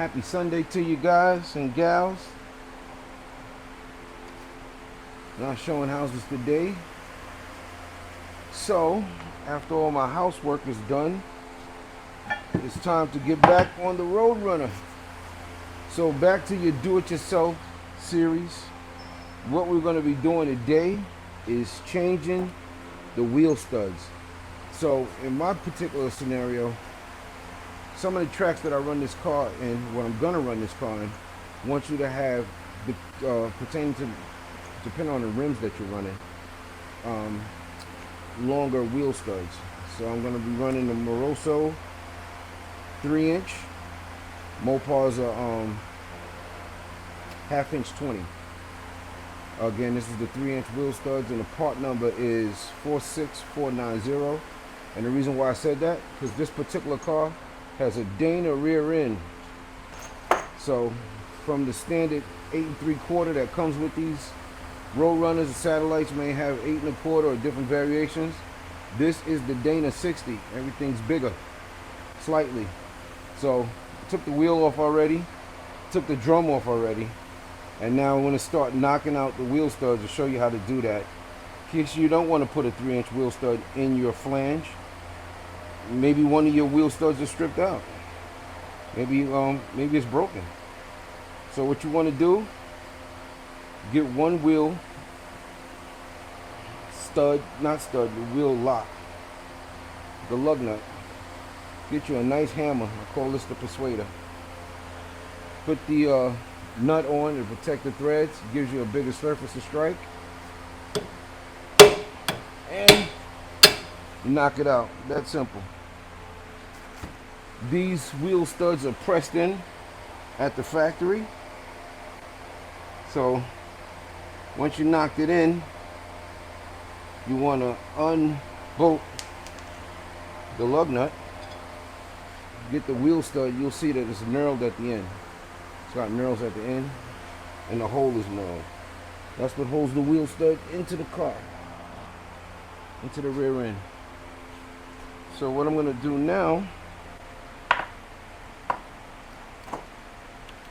Happy Sunday to you guys and gals. Not showing houses today. So, after all my housework is done, it's time to get back on the road runner. So back to your do-it-yourself series. What we're going to be doing today is changing the wheel studs. So in my particular scenario, some of the tracks that I run this car in, what I'm going to run this car in, want you to have, pertaining to, depending on the rims that you're running, longer wheel studs. So I'm going to be running the MOROSO 3-inch. Mopar's a 1/2 inch 20. Again, this is the 3-inch wheel studs, and the part number is 46490. And the reason why I said that, because this particular car has a Dana rear end. So from the standard 8 3/4 that comes with these road runners, the satellites may have 8 1/4 or different variations. This is the Dana 60. Everything's bigger, slightly. So I took the wheel off already, took the drum off already, and now I'm going to start knocking out the wheel studs to show you how to do that. In case you don't want to put a 3-inch wheel stud in your flange, maybe one of your wheel studs is stripped out. Maybe it's broken. So what you want to do, get one wheel stud, not stud, the wheel lock, the lug nut. Get you a nice hammer. I call this the persuader. Put the nut on to protect the threads. Gives you a bigger surface to strike. And you knock it out. That's simple. These wheel studs are pressed in at the factory. So once you knocked it in, you want to unbolt the lug nut. Get the wheel stud, you'll see that it's knurled at the end. It's got knurls at the end, and the hole is knurled. That's what holds the wheel stud into the car, into the rear end. So what I'm going to do now,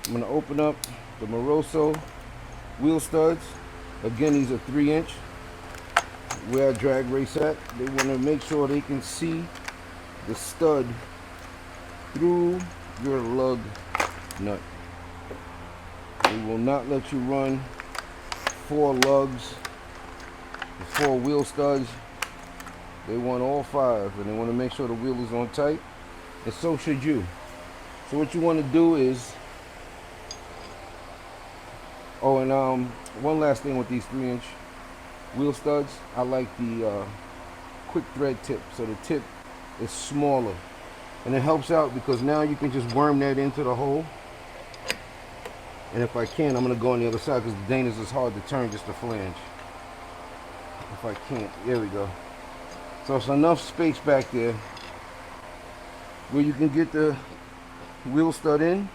I'm going to open up the MOROSO wheel studs. Again, these are 3-inch. Where I drag race at, they want to make sure they can see the stud through your lug nut. They will not let you run 4 lugs, 4 wheel studs. They want all 5, and they want to make sure the wheel is on tight, and so should you. So what you want to do is, one last thing with these 3-inch wheel studs, I like the quick thread tip, so the tip is smaller. And it helps out because now you can just worm that into the hole. And if I can, I'm going to go on the other side because the Dana's is hard to turn just the flange. If I can't, there we go. So it's enough space back there where you can get the wheel stud in.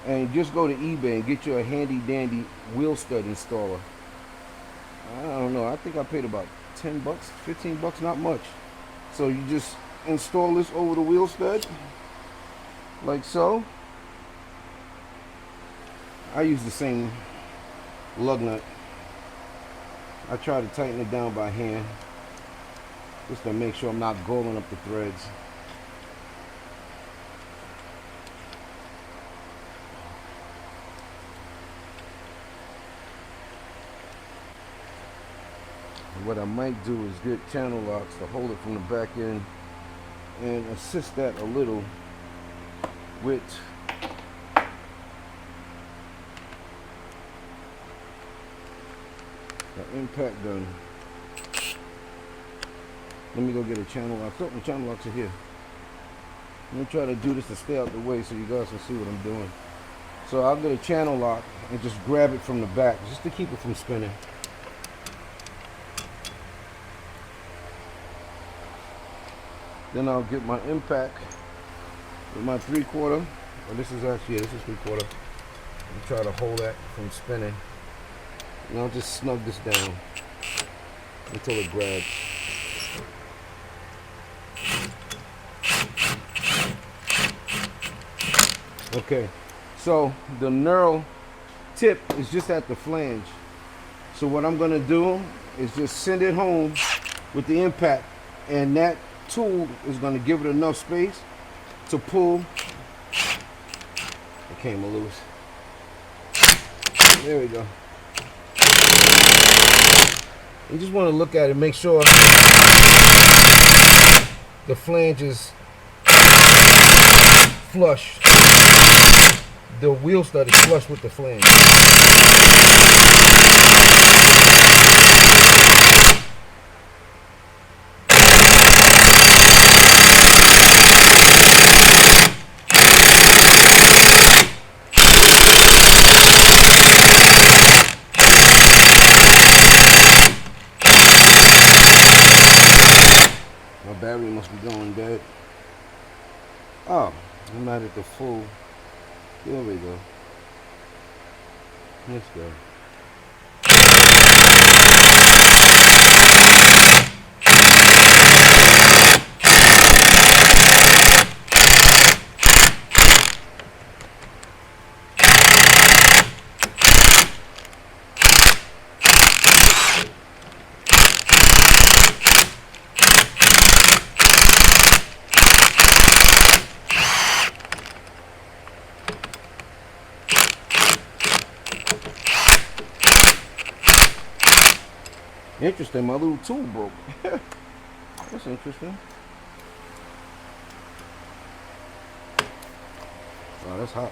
And just go to eBay and get you a handy dandy wheel stud installer. I don't know, I think I paid about 10 bucks, 15 bucks, not much. So you just install this over the wheel stud, like so. I use the same lug nut. I try to tighten it down by hand, just to make sure I'm not galling up the threads. What I might do is get channel locks to hold it from the back end and assist that a little with the impact gun. Let me go get a channel lock. Oh, the channel locks are here. Let me try to do this to stay out the way so you guys can see what I'm doing. So I'll get a channel lock and just grab it from the back just to keep it from spinning. Then I'll get my impact with my 3/4. Well, this is 3/4. And try to hold that from spinning. And I'll just snug this down until it grabs. Okay, so the knurl tip is just at the flange. So what I'm gonna do is just send it home with the impact, and that tool is gonna give it enough space to pull. It came loose. There we go. You just want to look at it, make sure the flange is flush. The wheel stud is flush with the flange. My battery must be going dead. Oh, I'm not at the full. There we go. Let's go. Interesting, my little tool broke. That's interesting. Oh, that's hot.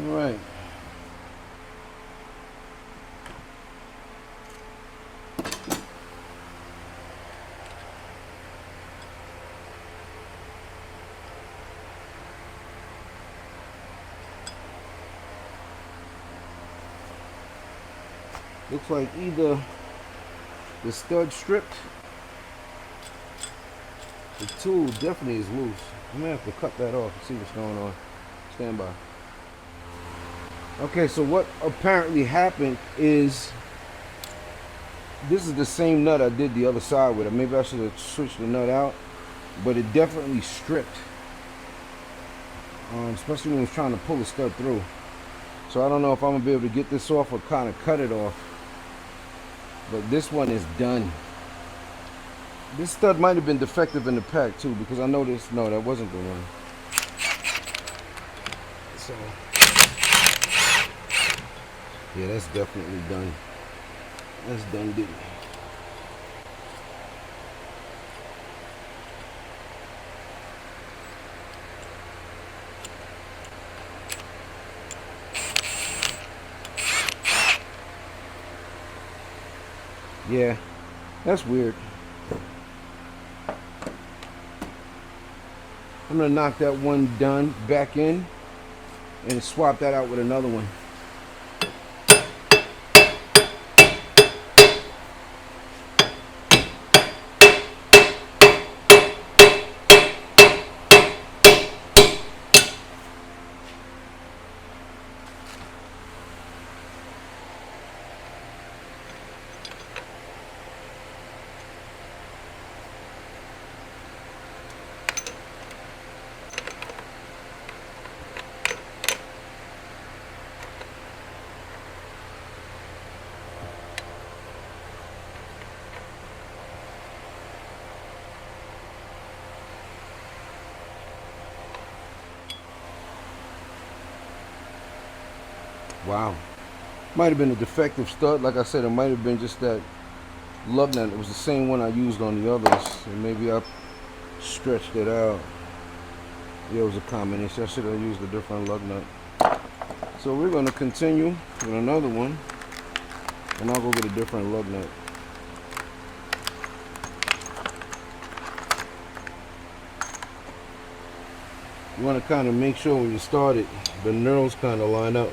Right. Looks like either the stud stripped, the tool definitely is loose. I'm gonna have to cut that off and see what's going on. Stand by. Okay, so what apparently happened is this is the same nut I did the other side with. Maybe I should have switched the nut out, but it definitely stripped, especially when it's trying to pull the stud through. So I don't know if I'm gonna be able to get this off or kind of cut it off, but this one is done. This stud might have been defective in the pack too, because I noticed, no, that wasn't the one. So yeah, that's definitely done. That's done, didn't it? Yeah, that's weird. I'm gonna knock that one done back in and swap that out with another one. Wow. Might have been a defective stud. Like I said, it might have been just that lug nut. It was the same one I used on the others. And maybe I stretched it out. Yeah, it was a combination. I should have used a different lug nut. So we're going to continue with another one. And I'll go get a different lug nut. You want to kind of make sure when you start it, the knurls kind of line up.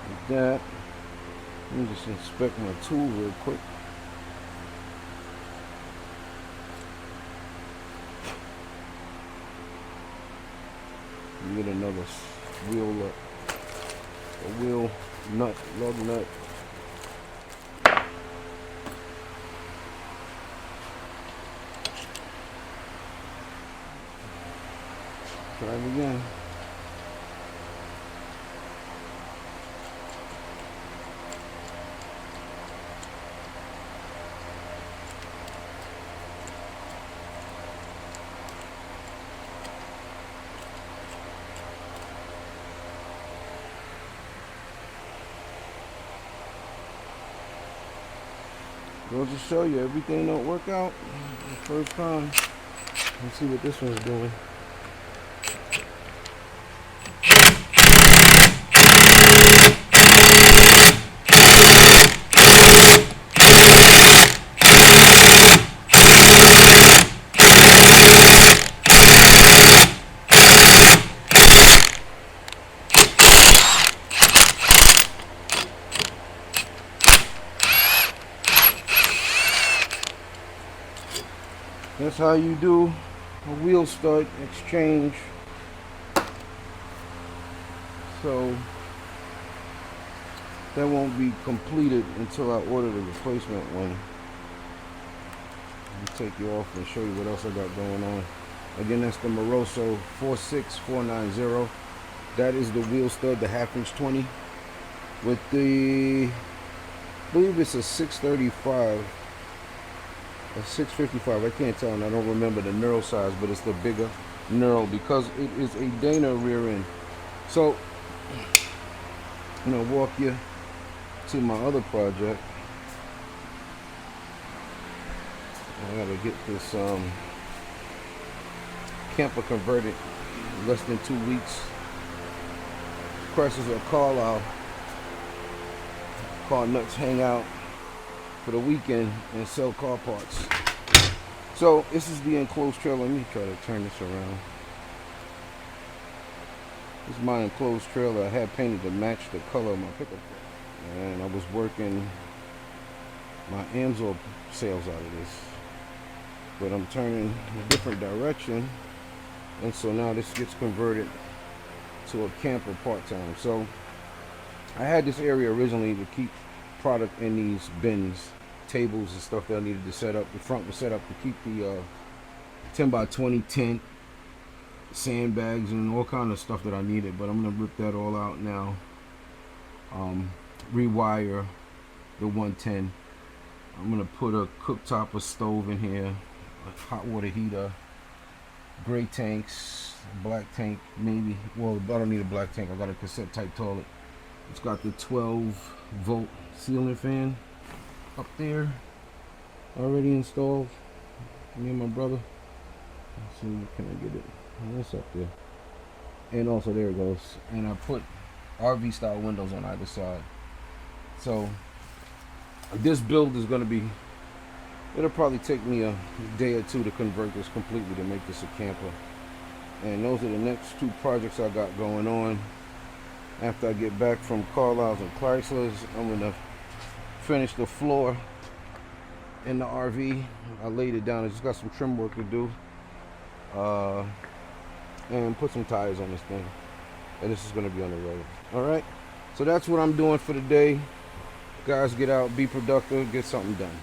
Like that. Let me just inspect my tool real quick. Get another wheel, a wheel nut, lug nut. Try it again. Goes to show you everything don't work out the first time. Let's see what this one's doing. That's how you do a wheel stud exchange. So that won't be completed until I order the replacement one. Let me take you off and show you what else I got going on. Again, that's the MOROSO 46490. That is the wheel stud, the 1/2 inch 20 with the, I believe it's a 635. A 655, I can't tell, and I don't remember the knurl size, but it's the bigger knurl because it is a Dana rear end. So I'm gonna walk you to my other project. I gotta get this camper converted in less than 2 weeks. Prices are Carlisle. Car nuts hang out for the weekend and sell car parts. So this is the enclosed trailer. Let me try to turn this around. This is my enclosed trailer. I had painted to match the color of my pickup truck, and I was working my Amsor sales out of this, but I'm turning a different direction, and so now this gets converted to a camper part-time. So I had this area originally to keep product in these bins, tables and stuff that I needed to set up. The front was set up to keep the 10x20 tent, sandbags, and all kind of stuff that I needed, but I'm gonna rip that all out now. Rewire the 110. I'm gonna put a cooktop, a stove in here, a hot water heater, gray tanks, black tank maybe. Well, I don't need a black tank. I got a cassette type toilet. It's got the 12-volt ceiling fan up there already installed. Me and my brother. Let's see, can I get it? That's up there. And also there it goes. And I put RV style windows on either side. So this build is going to be, it'll probably take me a day or two to convert this completely to make this a camper. And those are the next 2 projects I got going on. After I get back from Carlisle's and Chrysler's, I'm going to finish the floor in the RV. I laid it down. I just got some trim work to do. And put some tires on this thing. And this is going to be on the road. Alright? So that's what I'm doing for the day. Guys, get out, be productive, get something done.